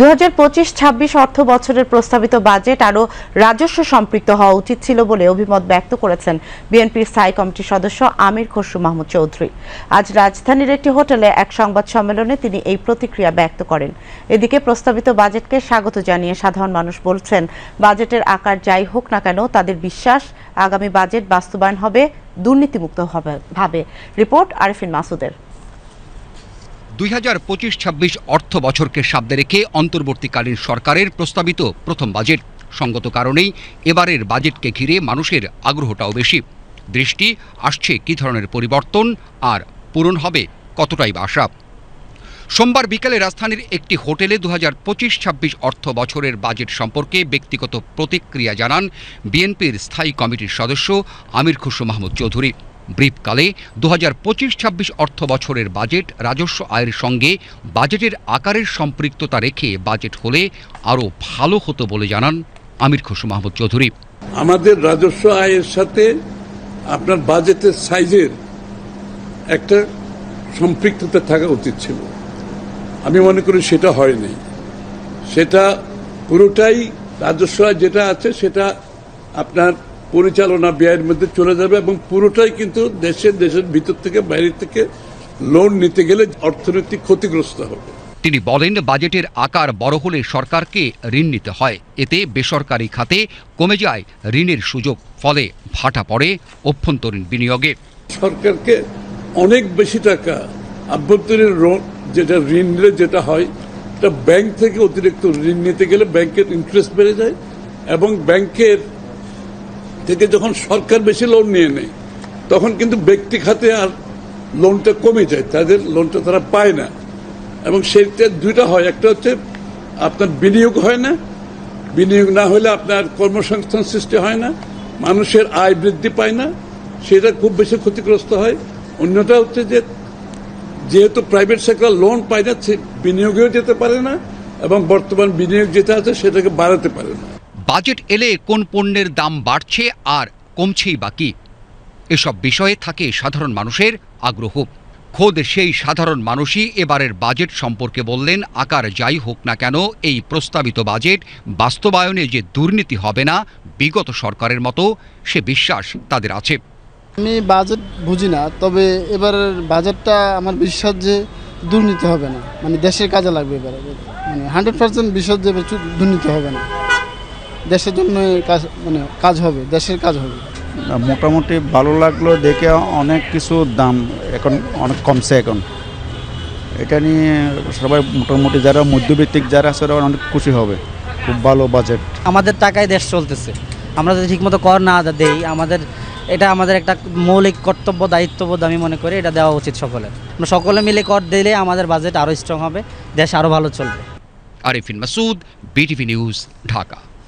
2025-26 অর্থ বছরের প্রস্তাবিত বাজেট আরও রাজস্ব সম্পৃক্ত হওয়া উচিত ছিল বলে অভিমত ব্যক্ত করেছেন বিএনপির স্থায়ী কমিটির সদস্য আমির খসরু মাহমুদ চৌধুরী। আজ রাজধানীর একটি হোটেলে এক সংবাদ সম্মেলনে তিনি এই প্রতিক্রিয়া ব্যক্ত করেন। এদিকে প্রস্তাবিত বাজেটকে স্বাগত জানিয়ে সাধারণ মানুষ বলছেন, বাজেটের আকার যাই হোক না কেন তাদের বিশ্বাস আগামী বাজেট বাস্তবায়ন হবে দুর্নীতিমুক্ত ভাবে। রিপোর্ট আরিফিন মাসুদের। 2025-26 অর্থ বছরকে সামনে রেখে অন্তর্বর্তীকালীন সরকারের প্রস্তাবিত প্রথম বাজেট। সঙ্গত কারণেই এবারের বাজেটকে ঘিরে মানুষের আগ্রহটাও বেশি। দৃষ্টি আসছে কী ধরনের পরিবর্তন আর পূরণ হবে কতটাই বা আশা। সোমবার বিকেলে রাজধানীর একটি হোটেলে 2025-26 অর্থ বছরের বাজেট সম্পর্কে ব্যক্তিগত প্রতিক্রিয়া জানান বিএনপির স্থায়ী কমিটির সদস্য আমির খসরু মাহমুদ চৌধুরী। ব্রিফকালে 2025-26 অর্থ বছরের বাজেট রাজস্ব আয়ের সঙ্গে বাজেটের আকারের সম্পৃক্ততা রেখে বাজেট হলে আরও ভালো হতো বলে জানান আমির খসরু মাহমুদ চৌধুরী। আমাদের রাজস্ব আয়ের সাথে আপনার বাজেটের সাইজের একটা সম্পৃক্ততা থাকা উচিত ছিল। আমি মনে করি সেটা হয়নি। সেটা পুরোটাই রাজস্ব আয় যেটা আছে সেটা আপনার পরিচালনা ব্যয়ের মধ্যে চলে যাবে এবং পুরোটাই কিন্তু দেশের ভিতর থেকে বাইরে থেকে লোন নিতে গেলে অর্থনৈতিক ক্ষতিগ্রস্ত হবে। তিনি বলেন, বাজেটের আকার বড় হলে সরকারকে ঋণ নিতে হয়। এতে বেসরকারি খাতে কমে যায় ঋণের সুযোগ, ফলে ভাটা পড়ে অভ্যন্তরীণ বিনিয়োগে। সরকারকে অনেক বেশি টাকা আভ্যন্তরীণ যেটা ঋণ নিলে যেটা হয়, এটা ব্যাংক থেকে অতিরিক্ত ঋণ নিতে গেলে ব্যাংকের ইন্টারেস্ট বেড়ে যায় এবং ব্যাংকের থেকে যখন সরকার বেশি লোন নিয়ে নেয় তখন কিন্তু ব্যক্তি খাতে আর লোনটা কমে যায়, তাদের লোনটা তারা পায় না। এবং সেইটা দুইটা হয়, একটা হচ্ছে আপনার বিনিয়োগ হয় না, বিনিয়োগ না হলে আপনার কর্মসংস্থান সৃষ্টি হয় না, মানুষের আয় বৃদ্ধি পায় না, সেটা খুব বেশি ক্ষতিগ্রস্ত হয়। অন্যটা হচ্ছে যে যেহেতু প্রাইভেট সেক্টর লোন পায় না, বিনিয়োগেও যেতে পারে না এবং বর্তমান বিনিয়োগ যেটা আছে সেটাকে বাড়াতে পারে না। বাজেট এলে কোন পণ্যের দাম বাড়ছে আর কমছেই বাকি, এসব বিষয়ে থাকে সাধারণ মানুষের আগ্রহ। খোদ সেই সাধারণ মানুষই এবারের বাজেট সম্পর্কে বললেন, আকার যাই হোক না কেন এই প্রস্তাবিত বাজেট বাস্তবায়নে যে দুর্নীতি হবে না বিগত সরকারের মতো, সে বিশ্বাস তাদের আছে। আমি বাজেট বুঝি না, তবে এবারের বাজেটটা আমার বিশ্বাস যে দুর্নীতি হবে না, মানে দেশের কাজে লাগবে। এবারে মানে 100% বিশ্বাস যে দুর্নীতি হবে না, দেশের জন্য কাজ, মানে কাজ হবে, দেশের কাজ হবে। মোটামুটি ভালো লাগলো দেখে। অনেক কিছু দাম এখন অনেক কমছে এখন। এটা নিয়ে সবাই মোটামুটি যারা মধ্যবিত্তিক যারা আছে ওরা অনেক খুশি হবে। খুব ভালো বাজেট। আমাদের টাকায় দেশ চলতেছে, আমরা যদি ঠিকমতো কর না দেই, এটা আমাদের একটা মৌলিক কর্তব্য, দায়িত্ববোধ আমি মনে করি এটা দেওয়া উচিত সকলের। আমরা সকলে মিলে কর দিলে আমাদের বাজেট আরও স্ট্রং হবে, দেশ আরও ভালো চলবে। Arifin Masud, BTV news, Dhaka.